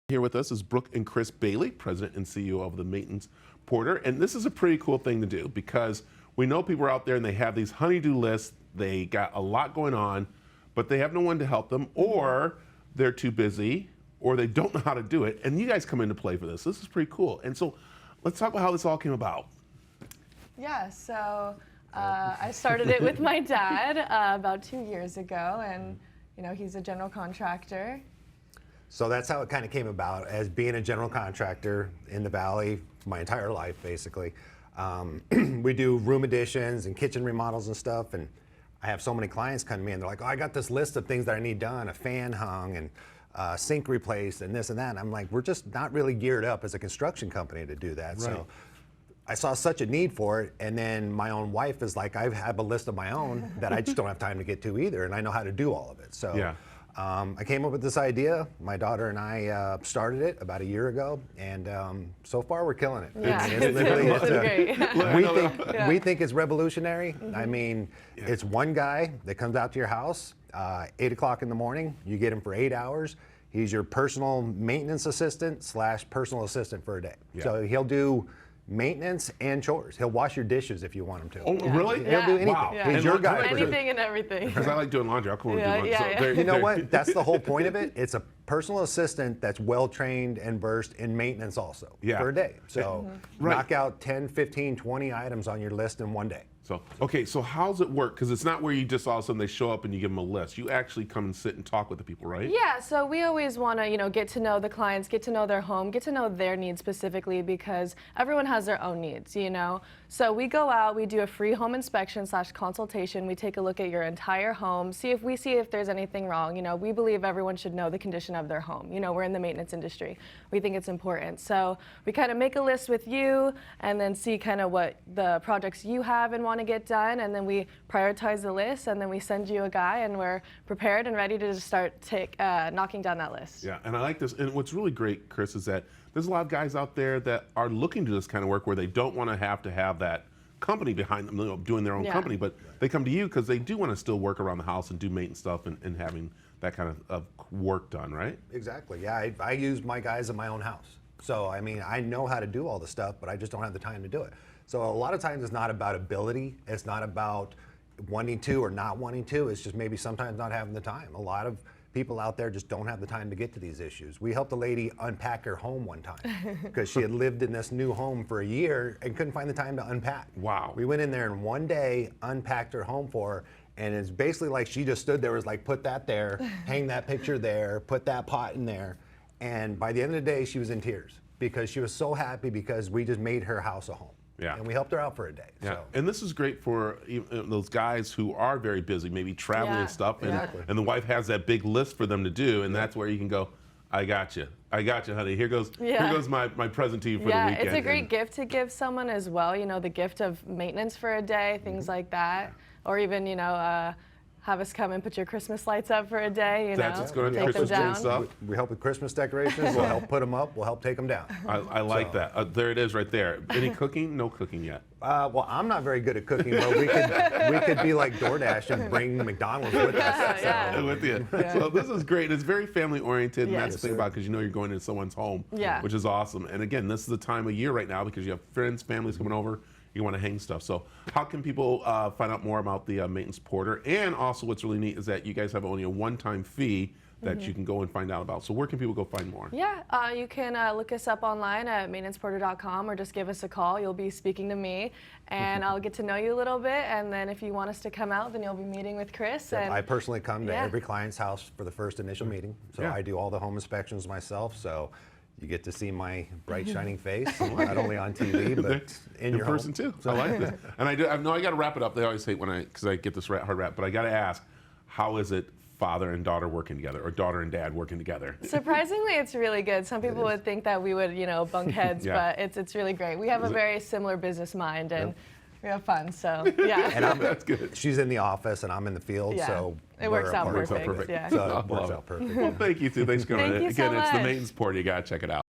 Here with us is Brooke and Chris Bailey, President and CEO of the Maintenance Porter. And this is a pretty cool thing to do because we know people are out there and they have these honey-do lists. They got a lot going on, but they have no one to help them, or they're too busy, or they don't know how to do it. And you guys come into play for this. This is pretty cool. And so let's talk about how this all came about. Yeah, so I started it with my dad about 2 years ago, and he's a general contractor. So that's how it kind of came about, as being a general contractor in the Valley my entire life, basically. We do room additions and kitchen remodels and stuff, and I have so many clients come to me and they're like, oh, I got this list of things that I need done, a fan hung and sink replaced and this and that. And I'm like, we're just not really geared up as a construction company to do that. Right. So I saw such a need for it, and then my own wife is like, I have a list of my own that I just don't have time to get to either, and I know how to do all of it. So. Yeah. I came up with this idea. My daughter and I started it about a year ago, and so far we're killing it. Yeah, it's great. We think it's revolutionary. Mm-hmm. I mean, it's one guy that comes out to your house, 8 o'clock in the morning. You get him for 8 hours. He's your personal maintenance assistant / personal assistant for a day. Yeah. So he'll do maintenance and chores. He'll wash your dishes if you want him to. Oh, really? He'll do anything. Wow. Yeah. He's your guy. Anything and everything. Because I like doing laundry. I'll come over and do laundry. You know what? That's the whole point of it. It's a personal assistant that's well trained and versed in maintenance also for a day. So knock out 10, 15, 20 items on your list in one day. So, okay, so how's it work? Because it's not where you just all of a sudden they show up and you give them a list. You actually come and sit and talk with the people, right? Yeah, so we always want to, get to know the clients, get to know their home, get to know their needs specifically, because everyone has their own needs, So we go out, we do a free home inspection / consultation. We take a look at your entire home, see if there's anything wrong. We believe everyone should know the condition of their home. We're in the maintenance industry. We think it's important. So we kind of make a list with you and then see kind of what the projects you have and want to get done, and then we prioritize the list, and then we send you a guy, and we're prepared and ready to just start knocking down that list. Yeah, and I like this. And what's really great, Chris, is that there's a lot of guys out there that are looking to this kind of work where they don't want to have that company behind them, doing their own company, but they come to you because they do want to still work around the house and do maintenance stuff and having that kind of work done, right? Exactly. Yeah, I use my guys in my own house. So, I mean, I know how to do all the stuff, but I just don't have the time to do it. So a lot of times it's not about ability. It's not about wanting to or not wanting to. It's just maybe sometimes not having the time. A lot of people out there just don't have the time to get to these issues. We helped a lady unpack her home one time because she had lived in this new home for a year and couldn't find the time to unpack. Wow. We went in there in one day, unpacked her home for her, and it's basically like she just stood there, was like, put that there, hang that picture there, put that pot in there. And by the end of the day, she was in tears because she was so happy because we just made her house a home. Yeah. And we helped her out for a day. Yeah. So. And this is great for those guys who are very busy, maybe traveling and stuff, and the wife has that big list for them to do, and that's where you can go, I got you, honey. Here goes my present to you for the weekend. Yeah, it's a great gift to give someone as well, the gift of maintenance for a day, things like that. Or even, have us come and put your Christmas lights up for a day, That's what's going on, take Christmas them down. Stuff. We help with Christmas decorations. We'll help put them up. We'll help take them down. I like that. There it is right there. Any cooking? No cooking yet. Well, I'm not very good at cooking, but we could be like DoorDash and bring McDonald's with us. With you. Yeah. So this is great. It's very family oriented, and that's the thing about it, because you're going into someone's home, which is awesome. And again, this is the time of year right now because you have friends, families coming over. You want to hang stuff. So how can people find out more about the Maintenance Porter? And also what's really neat is that you guys have only a one-time fee that you can go and find out about. So where can people go find more? Yeah, you can look us up online at maintenanceporter.com or just give us a call. You'll be speaking to me, and I'll get to know you a little bit. And then if you want us to come out, then you'll be meeting with Chris. Yep, I personally come to every client's house for the first initial meeting. So I do all the home inspections myself. So you get to see my bright, shining face, not only on TV, but in your person home. too. So I like this. And I know I got to wrap it up. They always hate because I get this hard wrap, but I got to ask, how is it father and daughter working together, or daughter and dad working together? Surprisingly, it's really good. Some people would think that we would, bunk heads, but it's really great. We have a very similar business mind, and we have fun, so yeah. And that's good. She's in the office and I'm in the field, so it works out perfect. Yeah. So it works out perfect. Well, thank you, too. Thanks for coming. Thank you so much. Again, it's the Maintenance Porter. You got to check it out.